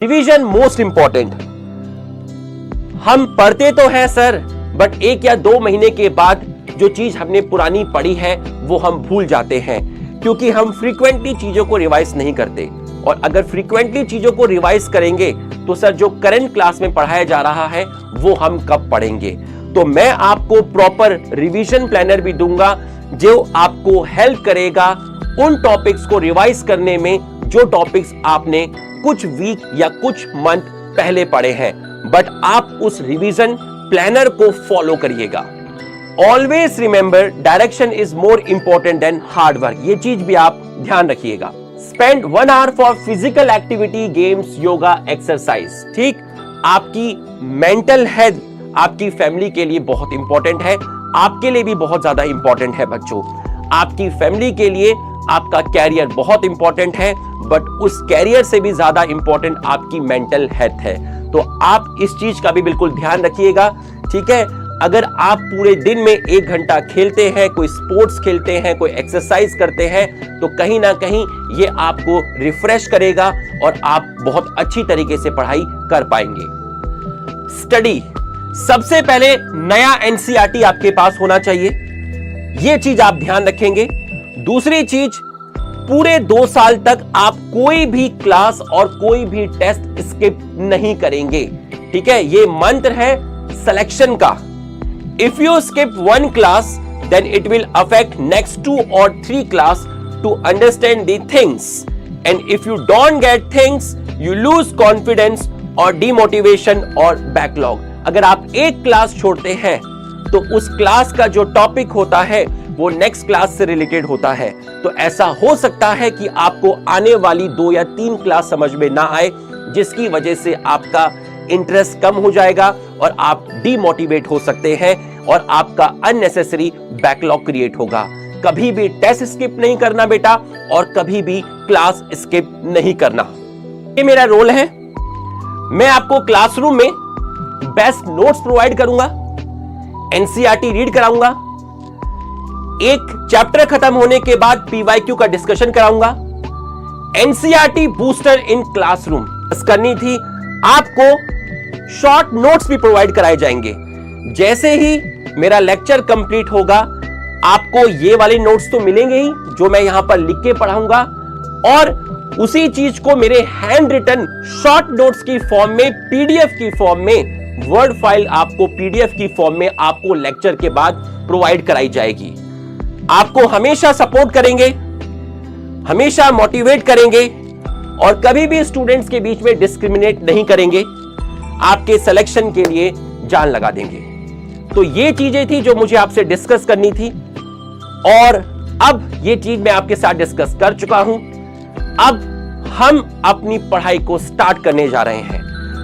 Revision most important. हम पढ़ते तो हैं सर, बट 1 या 2 महीने के बाद जो चीज हमने पुरानी पढ़ी है वो हम भूल जाते हैं, क्योंकि हम फ्रीक्वेंटली चीजों को रिवाइज नहीं करते। और अगर फ्रीक्वेंटली चीजों को रिवाइज करेंगे तो सर जो करंट क्लास में पढ़ाया जा रहा है वो हम कब पढ़ेंगे। तो मैं आपको प्रॉपर रिवीजन प्लानर भी दूंगा जो आपको हेल्प करेगा उन टॉपिक्स को रिवाइज करने में जो टॉपिक्स आपने कुछ वीक या कुछ मंथ पहले पढ़े हैं, बट आप उस रिवीजन प्लानर को फॉलो करिएगा। Always remember direction is more important than hard work, ये चीज भी आप ध्यान रखिएगा। Spend 1 hour for physical activity, games, yoga, exercise. ठीक, आपकी मेंटल हेल्थ आपकी फैमिली के लिए बहुत इंपॉर्टेंट है, आपके लिए भी बहुत ज्यादा इंपॉर्टेंट है बच्चों। आपकी फैमिली के लिए आपका कैरियर बहुत इंपॉर्टेंट है, बट उस कैरियर से भी ज्यादा इंपॉर्टेंट आपकी मेंटल हेल्थ है। तो आप इस चीज का भी बिल्कुल ध्यान रखिएगा, ठीक है। अगर आप पूरे दिन में 1 घंटा खेलते हैं, कोई स्पोर्ट्स खेलते हैं, कोई एक्सरसाइज करते हैं, तो कहीं ना कहीं ये आपको रिफ्रेश करेगा और आप बहुत अच्छी तरीके से पढ़ाई कर पाएंगे। स्टडी, सबसे पहले नया एनसीईआरटी आपके पास होना चाहिए, यह चीज आप ध्यान रखेंगे। दूसरी चीज, पूरे 2 साल तक आप कोई भी क्लास और कोई भी टेस्ट स्किप नहीं करेंगे, ठीक है। ये मंत्र है सिलेक्शन का। If you skip 1 class then it will affect next 2 or 3 class to understand the things, and if you don't get things you lose confidence और डिमोटिवेशन और बैकलॉग। अगर आप 1 क्लास छोड़ते हैं तो उस क्लास का जो टॉपिक होता है वो नेक्स्ट क्लास से रिलेटेड होता है। तो ऐसा हो सकता है कि आपको आने वाली 2 या 3 क्लास समझ में ना आए, जिसकी वजह से आपका इंटरेस्ट कम हो जाएगा और आप डीमोटिवेट हो सकते हैं और आपका अननेसेसरी बैकलॉग क्रिएट होगा। कभी भी टेस्ट स्किप नहीं करना बेटा, और कभी भी क्लास स्किप नहीं करना। ये मेरा रोल है, मैं आपको क्लासरूम में बेस्ट नोट्स प्रोवाइड करूंगा, एनसीईआरटी रीड कराऊंगा, एक चैप्टर खत्म होने के बाद पीवाईक्यू का डिस्कशन कराऊंगा, एनसीईआरटी बूस्टर इन क्लासरूम करनी थी। आपको शॉर्ट नोट्स भी प्रोवाइड कराए जाएंगे। जैसे ही मेरा लेक्चर कंप्लीट होगा आपको ये वाले नोट्स तो मिलेंगे ही जो मैं यहां पर लिख के पढ़ाऊंगा, और उसी चीज को मेरे हैंड रिटन शॉर्ट नोट्स की फॉर्म में, पीडीएफ की फॉर्म में, वर्ड फाइल आपको पीडीएफ की फॉर्म में आपको लेक्चर के बाद प्रोवाइड कराई जाएगी। आपको हमेशा सपोर्ट करेंगे, हमेशा मोटिवेट करेंगे, और कभी भी स्टूडेंट्स के बीच में डिस्क्रिमिनेट नहीं करेंगे, आपके सिलेक्शन के लिए जान लगा देंगे। तो ये चीजें थी जो मुझे आपसे डिस्कस करनी थी, और अब ये चीज मैं आपके साथ डिस्कस कर चुका हूं। अब हम अपनी पढ़ाई को स्टार्ट करने जा रहे हैं।